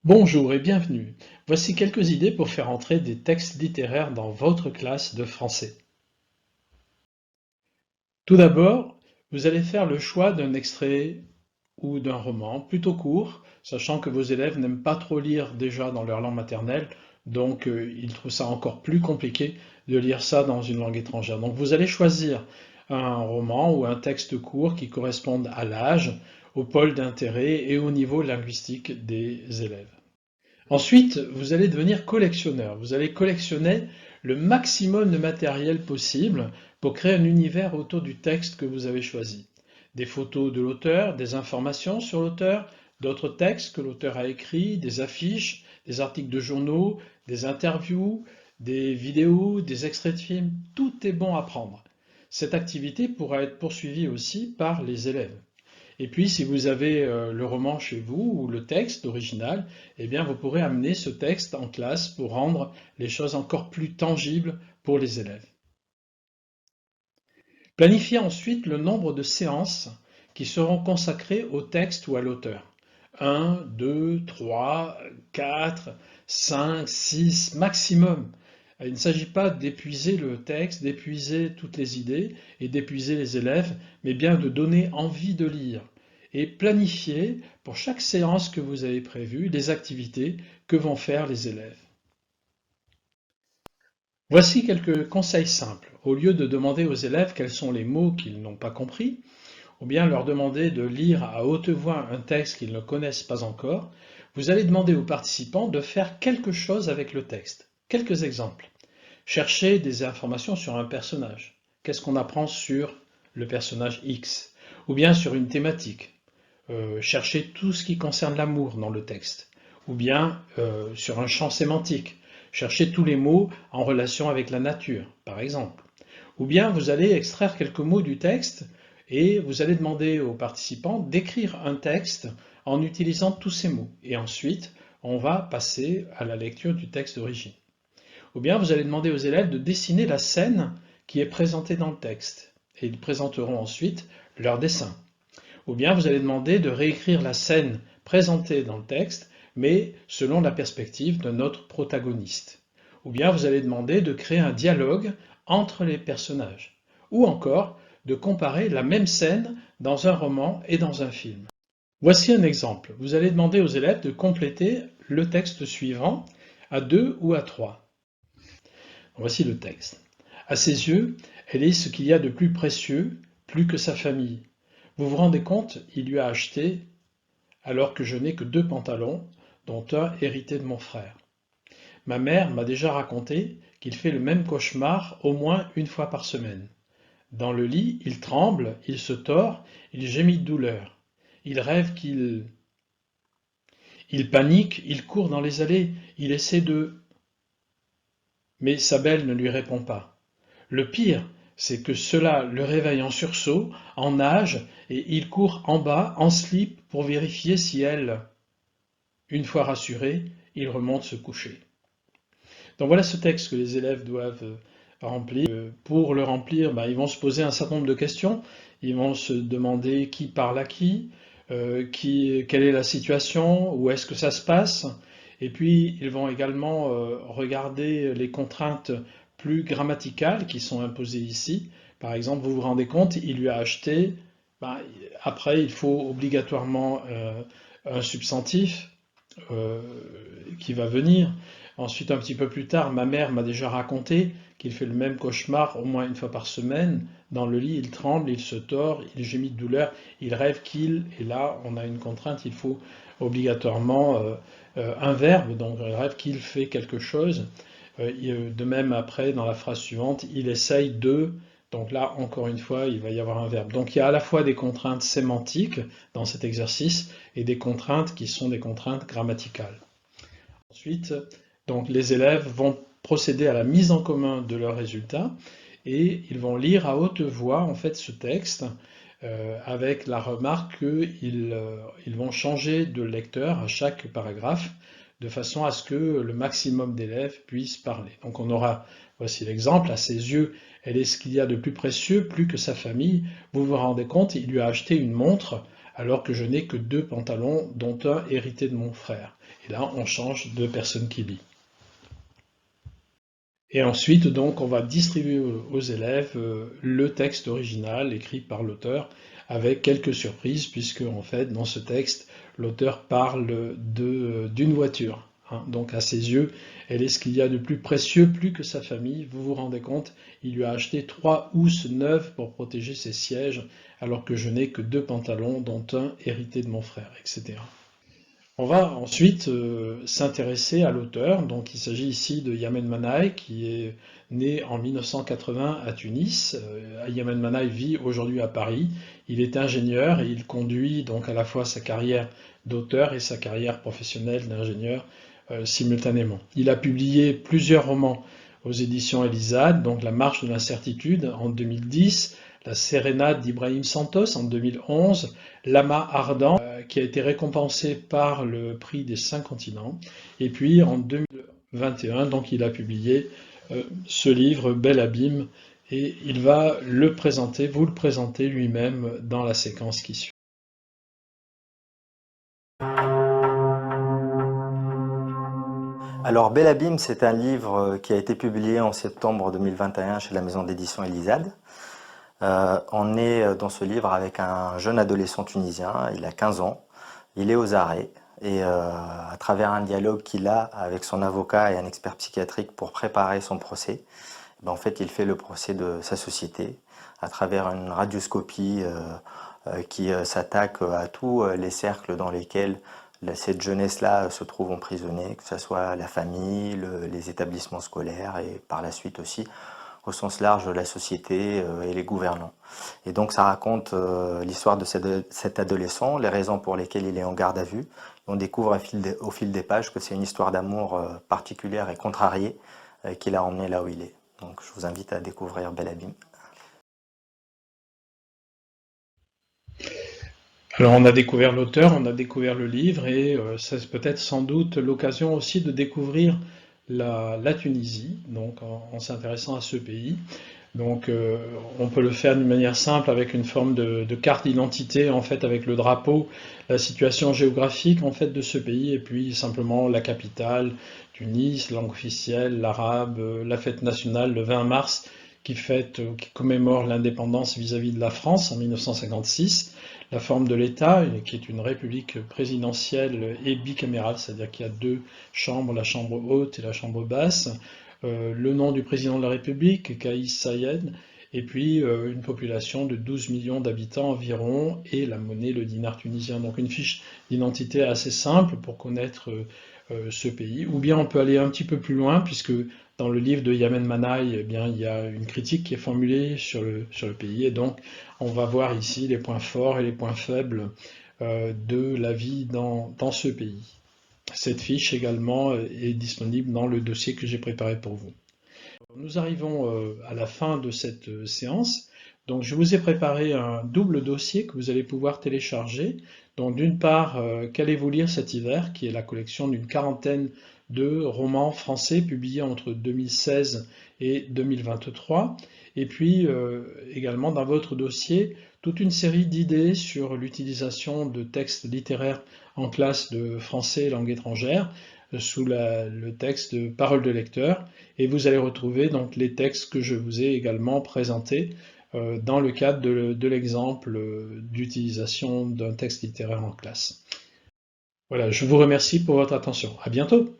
Bonjour et bienvenue. Voici quelques idées pour faire entrer des textes littéraires dans votre classe de français. Tout d'abord, vous allez faire le choix d'un extrait ou d'un roman plutôt court, sachant que vos élèves n'aiment pas trop lire déjà dans leur langue maternelle, donc ils trouvent ça encore plus compliqué de lire ça dans une langue étrangère. Donc vous allez choisir un roman ou un texte court qui corresponde à l'âge, au pôle d'intérêt et au niveau linguistique des élèves. Ensuite, vous allez devenir collectionneur. Vous allez collectionner le maximum de matériel possible pour créer un univers autour du texte que vous avez choisi. Des photos de l'auteur, des informations sur l'auteur, d'autres textes que l'auteur a écrits, des affiches, des articles de journaux, des interviews, des vidéos, des extraits de films. Tout est bon à prendre. Cette activité pourra être poursuivie aussi par les élèves. Et puis, si vous avez le roman chez vous ou le texte original, eh bien, vous pourrez amener ce texte en classe pour rendre les choses encore plus tangibles pour les élèves. Planifiez ensuite le nombre de séances qui seront consacrées au texte ou à l'auteur. 1, 2, 3, 4, 5, 6 maximum. Il ne s'agit pas d'épuiser le texte, d'épuiser toutes les idées et d'épuiser les élèves, mais bien de donner envie de lire et planifier pour chaque séance que vous avez prévue les activités que vont faire les élèves. Voici quelques conseils simples. Au lieu de demander aux élèves quels sont les mots qu'ils n'ont pas compris, ou bien leur demander de lire à haute voix un texte qu'ils ne connaissent pas encore, vous allez demander aux participants de faire quelque chose avec le texte. Quelques exemples. Chercher des informations sur un personnage. Qu'est-ce qu'on apprend sur le personnage X? Ou bien sur une thématique. Chercher tout ce qui concerne l'amour dans le texte. Ou bien sur un champ sémantique. Chercher tous les mots en relation avec la nature, par exemple. Ou bien vous allez extraire quelques mots du texte et vous allez demander aux participants d'écrire un texte en utilisant tous ces mots. Et ensuite, on va passer à la lecture du texte d'origine. Ou bien vous allez demander aux élèves de dessiner la scène qui est présentée dans le texte. Et ils présenteront ensuite leur dessin. Ou bien vous allez demander de réécrire la scène présentée dans le texte, mais selon la perspective de notre protagoniste. Ou bien vous allez demander de créer un dialogue entre les personnages. Ou encore de comparer la même scène dans un roman et dans un film. Voici un exemple. Vous allez demander aux élèves de compléter le texte suivant à 2 ou à 3. Voici le texte. À ses yeux, elle est ce qu'il y a de plus précieux, plus que sa famille. Vous vous rendez compte, il lui a acheté alors que je n'ai que 2 pantalons, dont un hérité de mon frère. Ma mère m'a déjà raconté qu'il fait le même cauchemar au moins une fois par semaine. Dans le lit, il tremble, il se tord, il gémit de douleur. Il rêve qu'il... Il panique, il court dans les allées, il essaie de... Mais sa belle ne lui répond pas. Le pire, c'est que cela le réveille en sursaut, en nage, et il court en bas, en slip, pour vérifier si elle... Une fois rassuré, il remonte se coucher. Donc voilà ce texte que les élèves doivent remplir. Pour le remplir, ils vont se poser un certain nombre de questions. Ils vont se demander qui parle à qui, quelle est la situation, où est-ce que ça se passe. Et puis ils vont également regarder les contraintes plus grammaticales qui sont imposées ici. Par exemple, vous vous rendez compte, il lui a acheté, après il faut obligatoirement un substantif euh, qui va venir. Ensuite, un petit peu plus tard, ma mère m'a déjà raconté qu'il fait le même cauchemar au moins une fois par semaine. Dans le lit, il tremble, il se tord, il gémit de douleur, il rêve qu'il, et là, on a une contrainte, il faut obligatoirement un verbe, donc il rêve qu'il fait quelque chose. De même, après, dans la phrase suivante, il essaye de, donc là, encore une fois, il va y avoir un verbe. Donc il y a à la fois des contraintes sémantiques dans cet exercice et des contraintes qui sont des contraintes grammaticales. Ensuite, donc les élèves vont procéder à la mise en commun de leurs résultats et ils vont lire à haute voix en fait ce texte avec la remarque qu'ils vont changer de lecteur à chaque paragraphe de façon à ce que le maximum d'élèves puissent parler. Donc on aura, voici l'exemple, à ses yeux, elle est ce qu'il y a de plus précieux, plus que sa famille. Vous vous rendez compte, il lui a acheté une montre alors que je n'ai que 2 pantalons, dont un hérité de mon frère. Et là, on change de personne qui lit. Et ensuite, donc, on va distribuer aux élèves le texte original écrit par l'auteur, avec quelques surprises, puisque en fait, dans ce texte, l'auteur parle d'une voiture. Hein. Donc, à ses yeux, elle est ce qu'il y a de plus précieux, plus que sa famille. Vous vous rendez compte, il lui a acheté 3 housses neuves pour protéger ses sièges, alors que je n'ai que 2 pantalons, dont un hérité de mon frère, etc. On va ensuite s'intéresser à l'auteur. Donc, il s'agit ici de Yamen Manaï, qui est né en 1980 à Tunis. Yamen Manaï vit aujourd'hui à Paris. Il est ingénieur et il conduit donc à la fois sa carrière d'auteur et sa carrière professionnelle d'ingénieur simultanément. Il a publié plusieurs romans aux éditions Elisade, donc La Marche de l'incertitude en 2010, La Sérénade d'Ibrahim Santos en 2011, L'amas ardent, qui a été récompensé par le prix des 5 continents. Et puis en 2021, donc, il a publié ce livre, Bel Abîme, et il va le présenter, vous le présenter lui-même dans la séquence qui suit. Alors, Bel Abîme, c'est un livre qui a été publié en septembre 2021 chez la maison d'édition Elisade. On est dans ce livre avec un jeune adolescent tunisien, il a 15 ans, il est aux arrêts et à travers un dialogue qu'il a avec son avocat et un expert psychiatrique pour préparer son procès, en fait il fait le procès de sa société à travers une radioscopie qui s'attaque à tous les cercles dans lesquels cette jeunesse-là se trouve emprisonnée, que ce soit la famille, les établissements scolaires et par la suite aussi au sens large la société et les gouvernants. Et donc ça raconte l'histoire de cet adolescent, les raisons pour lesquelles il est en garde à vue. On découvre au fil des pages que c'est une histoire d'amour particulière et contrariée qui l'a emmené là où il est. Donc je vous invite à découvrir Bel Abîme. Alors on a découvert l'auteur, on a découvert le livre et c'est peut-être sans doute l'occasion aussi de découvrir la Tunisie, donc en s'intéressant à ce pays. Donc on peut le faire d'une manière simple avec une forme de carte d'identité, en fait avec le drapeau, la situation géographique en fait de ce pays et puis simplement la capitale, Tunis, langue officielle, l'arabe, la fête nationale le 20 mars qui commémore l'indépendance vis-à-vis de la France en 1956, la forme de l'État qui est une république présidentielle et bicamérale, c'est-à-dire qu'il y a 2 chambres, la chambre haute et la chambre basse, le nom du président de la République, Kais Saied, et puis une population de 12 millions d'habitants environ, et la monnaie, le dinar tunisien. Donc une fiche d'identité assez simple pour connaître ce pays. Ou bien on peut aller un petit peu plus loin, puisque dans le livre de Yamen Manaï, eh bien, il y a une critique qui est formulée sur le pays, et donc on va voir ici les points forts et les points faibles de la vie dans ce pays. Cette fiche également est disponible dans le dossier que j'ai préparé pour vous. Nous arrivons à la fin de cette séance. Donc je vous ai préparé un double dossier que vous allez pouvoir télécharger. Donc d'une part, Qu'allez-vous lire cet hiver, qui est la collection d'une quarantaine de romans français publiés entre 2016 et 2023. Et puis également dans votre dossier, toute une série d'idées sur l'utilisation de textes littéraires en classe de français et langue étrangère, sous le texte de Paroles de lecteur, et vous allez retrouver donc les textes que je vous ai également présentés dans le cadre de l'exemple d'utilisation d'un texte littéraire en classe. Voilà, je vous remercie pour votre attention. À bientôt.